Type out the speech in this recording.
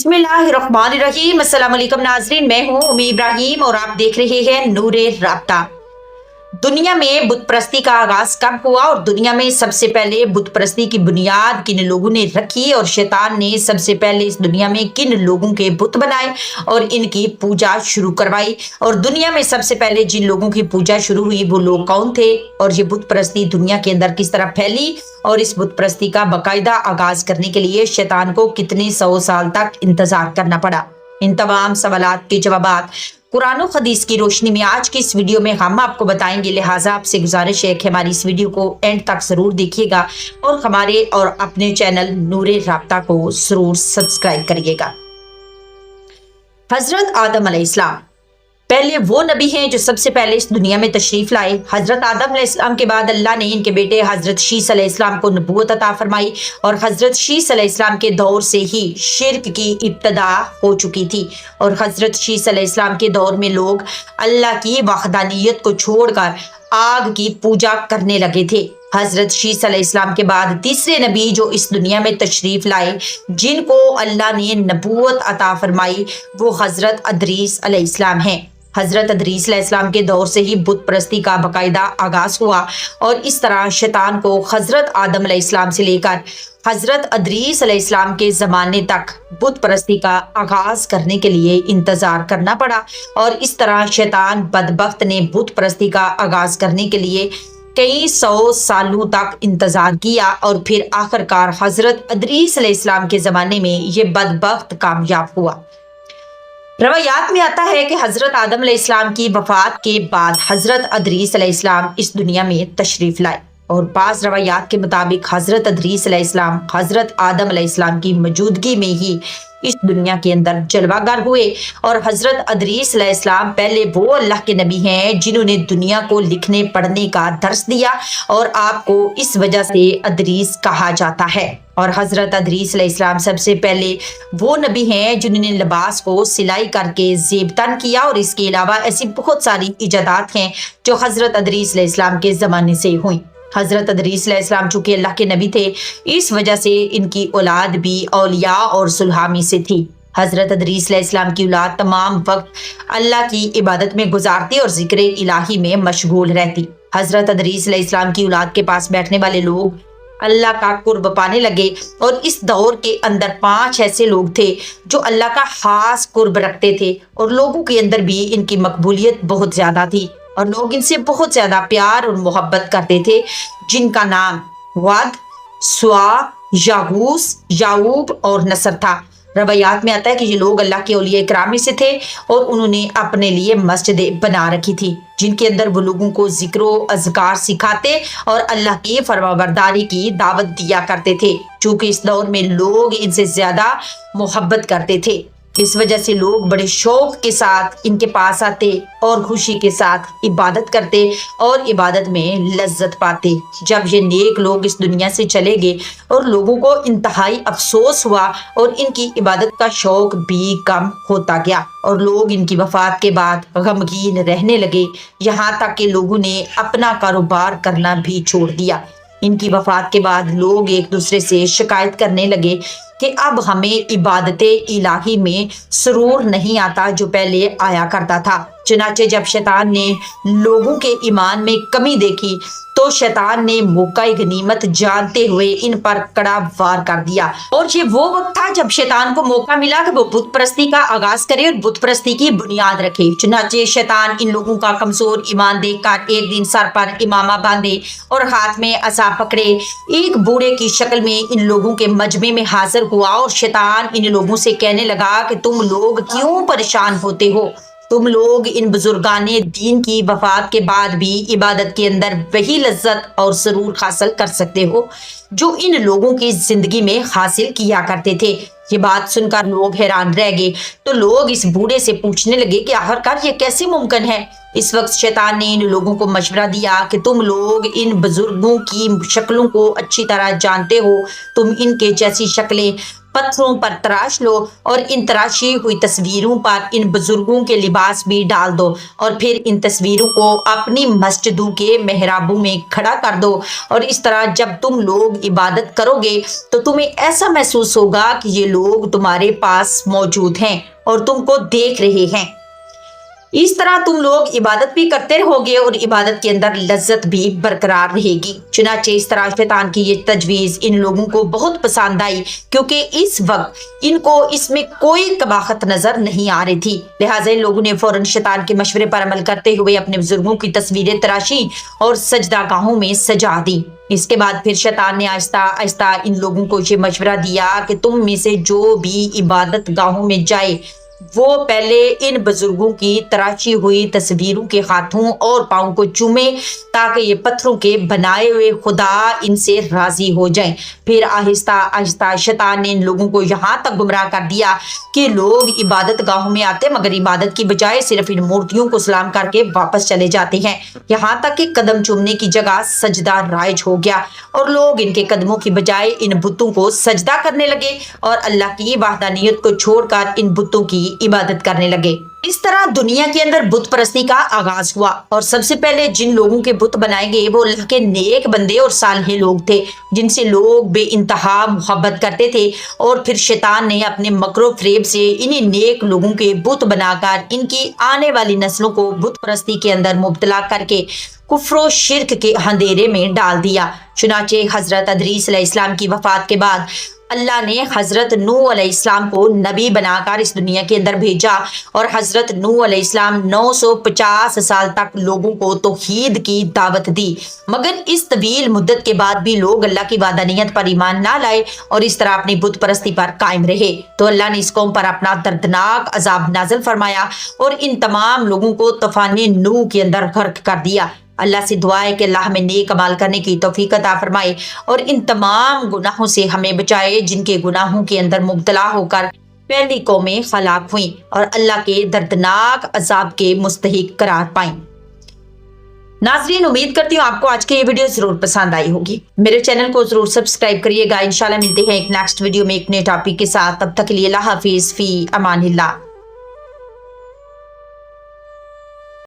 बिस्मिल्लाहिर्रहमानिर्रहीम। अस्सलाम वालेकुम नाज़रीन, मैं हूँ उम्मी इब्राहिम और आप देख रहे हैं नूरे राब्ता। दुनिया में बुत परस्ती का आगाज कब हुआ और दुनिया में सबसे पहले बुत परस्ती की बुनियाद किन लोगों ने रखी और शैतान ने सबसे पहले इस दुनिया में किन लोगों के बुत बनाए और इनकी पूजा शुरू करवाई और दुनिया में सबसे पहले जिन लोगों की पूजा शुरू हुई वो लोग कौन थे और ये बुत परस्ती दुनिया के अंदर किस तरह फैली और इस बुत परस्ती का बाकायदा आगाज करने के लिए शैतान को कितने 100 साल तक इंतजार करना पड़ा। इन तमाम सवालात के जवाबात कुरान और हदीस की रोशनी में आज की इस वीडियो में हम आपको बताएंगे। लिहाजा आपसे गुजारिश है कि हमारी इस वीडियो को एंड तक जरूर देखिएगा और हमारे और अपने चैनल नूरे राब्ता को जरूर सब्सक्राइब करिएगा। हजरत आदम अलैहिस्सलाम पहले वो नबी हैं जो सबसे पहले इस दुनिया में तशरीफ लाए। हजरत आदम अलैहिस्सलाम के बाद अल्लाह ने इनके बेटे हजरत शीस अलैहिस्सलाम को नबूवत अता फरमाई और हजरत शीस अलैहिस्सलाम के दौर से ही शिर्क की इब्तदा हो चुकी थी और हजरत शीस अलैहिस्सलाम के दौर में लोग अल्लाह की वहदानियत को छोड़कर आग की पूजा करने लगे थे। हजरत शीस अलैहिस्सलाम के बाद तीसरे नबी जो इस दुनिया में तशरीफ लाए जिनको अल्लाह ने नबूवत अता फरमाई वो हजरत अदरीस अलैहिस्सलाम हैं। हजरत अदरीस अलैहिस्सलाम के दौर से ही बुत परस्ती का बाकायदा आगाज हुआ और इस तरह शैतान को हजरत आदम अलैहिस्सलाम से लेकर हजरत अदरीस अलैहिस्सलाम के ज़माने तक बुत परस्ती का आगाज करने के लिए इंतज़ार करना पड़ा और इस तरह शैतान बदबख्त ने बुत परस्ती का आगाज करने के लिए कई 100 सालों तक इंतज़ार किया और फिर आखिरकार हजरत अदरीस अलैहिस्सलाम के ज़माने में ये बदबख्त कामयाब हुआ। रवायात में आता है कि हजरत आदम अलैहिस्सलाम की वफात के बाद हजरत अदरीस अलैहिस्सलाम इस दुनिया में तशरीफ लाए और बाज़ रवायात के मुताबिक हजरत अदरीस अलैहिस्सलाम हजरत आदम अलैहिस्सलाम की मौजूदगी में ही इस दुनिया के अंदर जलवागर हुए और हजरत अदरीस अलैहिस्सलाम पहले वो अल्लाह के नबी हैं जिन्होंने दुनिया को लिखने पढ़ने का दर्स दिया और आपको इस वजह से अदरीस कहा जाता है। और हजरत अदरीस अलैहिस्सलाम सबसे पहले वो नबी हैं जिन्होंने लिबास को सिलाई करके ज़ेबतन किया और इसके अलावा ऐसी बहुत सारी इजादात हैं जो हजरत अदरीस अलैहिस्सलाम के ज़माने से हुई। हजरत अदरीस अलैहिस्सलाम चूँकि अल्लाह के नबी थे इस वजह से इनकी औलाद भी औलिया और सुलहामी से थी। हजरत अदरीस अलैहिस्सलाम की औलाद तमाम वक्त अल्लाह की इबादत में गुजारती और जिक्र इलाही में मशगूल रहती। हजरत अदरीस अलैहिस्सलाम की औलाद के पास बैठने वाले लोग अल्लाह का कुर्ब पाने लगे और इस दौर के अंदर 5 ऐसे लोग थे जो अल्लाह का खास कुर्ब रखते थे और लोगों के अंदर भी इनकी मकबूलियत बहुत ज्यादा थी और लोग इनसे बहुत ज्यादा प्यार और मोहब्बत करते थे, जिनका नाम वद, सुआ, यागूस, याऊब और नसर था। रवायात में आता है कि ये लोग अल्लाह के औलिया इकराम में से थे और उन्होंने अपने लिए मस्जिदें बना रखी थी जिनके अंदर वो लोगों को जिक्र अज़कार सिखाते और अल्लाह की फरमाबरदारी की दावत दिया करते थे। चूँकि इस दौर में लोग इनसे ज्यादा मोहब्बत करते थे इस वजह से लोग बड़े शौक के साथ इनके पास आते और खुशी के साथ इबादत करते और इबादत में लज्जत पाते। जब ये नेक लोग इस दुनिया से चले गए और लोगों को इंतहाई अफसोस हुआ और इनकी इबादत का शौक भी कम होता गया और लोग इनकी वफात के बाद गमगीन रहने लगे, यहाँ तक कि लोगों ने अपना कारोबार करना भी छोड़ दिया। इनकी वफात के बाद लोग एक दूसरे से शिकायत करने लगे कि अब हमें इबादते इलाही में सुरूर नहीं आता जो पहले आया करता था। चुनाचे जब शैतान ने लोगों के ईमान में कमी देखी तो शैतान ने मौका गनीमत जानते हुए इन पर कड़ा वार कर दिया और ये वो वक्त था जब शैतान को मौका मिला कि वो बुत परस्ती का आगाज करे और बुत परस्ती की बुनियाद रखे। चुनाचे शैतान इन लोगों का कमजोर ईमान देखकर एक दिन सर पर इमामा बांधे और हाथ में असा पकड़े एक बूढ़े की शक्ल में इन लोगों के मजमे में हाजिर हुआ और शैतान इन लोगों से कहने लगा कि तुम लोग क्यों परेशान होते हो, तुम लोग इन बुजुर्गाने दीन की वफात के बाद भी इबादत के अंदर वही लज्जत और सुरूर हासिल कर सकते हो जो इन लोगों की जिंदगी में हासिल किया करते थे। ये बात सुनकर लोग हैरान रह गए तो लोग इस बूढ़े से पूछने लगे कि आखिरकार ये कैसे मुमकिन है। इस वक्त शैतान ने इन लोगों को मशवरा दिया कि तुम लोग इन बुजुर्गों की शक्लों को अच्छी तरह जानते हो, तुम इनके जैसी शक्लें पत्थरों पर तराश लो और इन तराशी हुई तस्वीरों पर इन बुजुर्गों के लिबास भी डाल दो और फिर इन तस्वीरों को अपनी मस्जिदों के मेहराबों में खड़ा कर दो। और इस तरह जब तुम लोग इबादत करोगे तो तुम्हें ऐसा महसूस होगा कि ये लोग तुम्हारे पास मौजूद हैं और तुमको देख रहे हैं। इस तरह तुम लोग इबादत भी करते रहोगे और इबादत के अंदर लज्जत भी बरकरार रहेगी। चुनाचे इस तरह शैतान की ये तजवीज़ इन लोगों को बहुत पसंद आई, क्योंकि इस वक्त इनको इसमें कोई कबाहत नजर नहीं आ रही थी। लिहाजा इन लोगों ने फौरन शैतान के मशवरे पर अमल करते हुए अपने बुजुर्गों की तस्वीरें तराशी और सजदागाहों में सजा दी। इसके बाद फिर शैतान ने आहिस्ता आहिस्ता इन लोगों को ये मशवरा दिया कि तुम में से जो भी इबादत गाहों में जाए वो पहले इन बुजुर्गों की तराशी हुई तस्वीरों के हाथों और पाँव को चूमे, ताकि ये पत्थरों के बनाए हुए खुदा इनसे राजी हो जाएं। फिर आहिस्ता आहिस्ता शैतान ने इन लोगों को यहाँ तक गुमराह कर दिया कि लोग इबादत गाहों में आते मगर इबादत की बजाय सिर्फ इन मूर्तियों को सलाम करके वापस चले जाते हैं। यहाँ तक कि कदम चूमने की जगह सजदा राइज हो गया और लोग इनके कदमों की बजाय इन बुतों को सजदा करने लगे और अल्लाह की वहदानियत को छोड़कर इन बुतों की इबादत करने लगे। इस तरह दुनिया के अंदर बुत परस्ती का आगाज हुआ और सबसे पहले जिन लोगों के बुत बनाए गए वो अल्लाह के नेक बंदे और सालेह लोग थे, जिनसे लोग बेइंतहा मोहब्बत करते थे। और फिर शैतान ने अपने मकरो फरेब से इन्हीं नेक लोगों के बुत बनाकर इनकी आने वाली नस्लों को बुत परस्ती के अंदर मुब्तला करके कुफ्र शिर्क के अंधेरे में डाल दिया। चुनाचे हजरत अदरीस अलैहिस्सलाम की वफात के बाद अल्लाह ने हजरत नूह अलैहिस्सलाम को नबी बनाकर इस दुनिया के अंदर भेजा और हजरत नूह अलैहिस्सलाम 950 साल तक लोगों को तौहीद की दावत दी। मगर इस तवील मुद्दत के बाद भी लोग अल्लाह की वादानियत पर ईमान ना लाए और इस तरह अपनी बुत परस्ती पर कायम रहे। तो अल्लाह ने इस कौम पर अपना दर्दनाक अजाब नाज़िल फरमाया और इन तमाम लोगों को तूफान नूह के अंदर गर्क कर दिया। अल्लाह से दुआ है कि अल्लाह हमें नेक अमाल करने की तौफीक अता फरमाए और इन तमाम गुनाहों से हमें बचाए जिनके गुनाहों के अंदर मुब्तला होकर पहली कौमें हलाक हुई और अल्लाह के दर्दनाक अजाब के मुस्तहिक करार पाई। नाज़रीन, उम्मीद करती हूँ आपको आज की ये वीडियो जरूर पसंद आई होगी। मेरे चैनल को जरूर सब्सक्राइब करिएगा। इंशाल्लाह मिलते हैं एक नेक्स्ट वीडियो में एक नए टॉपिक के साथ। तब तक के लिए अल्लाह हाफिज, फी अमानिल्लाह।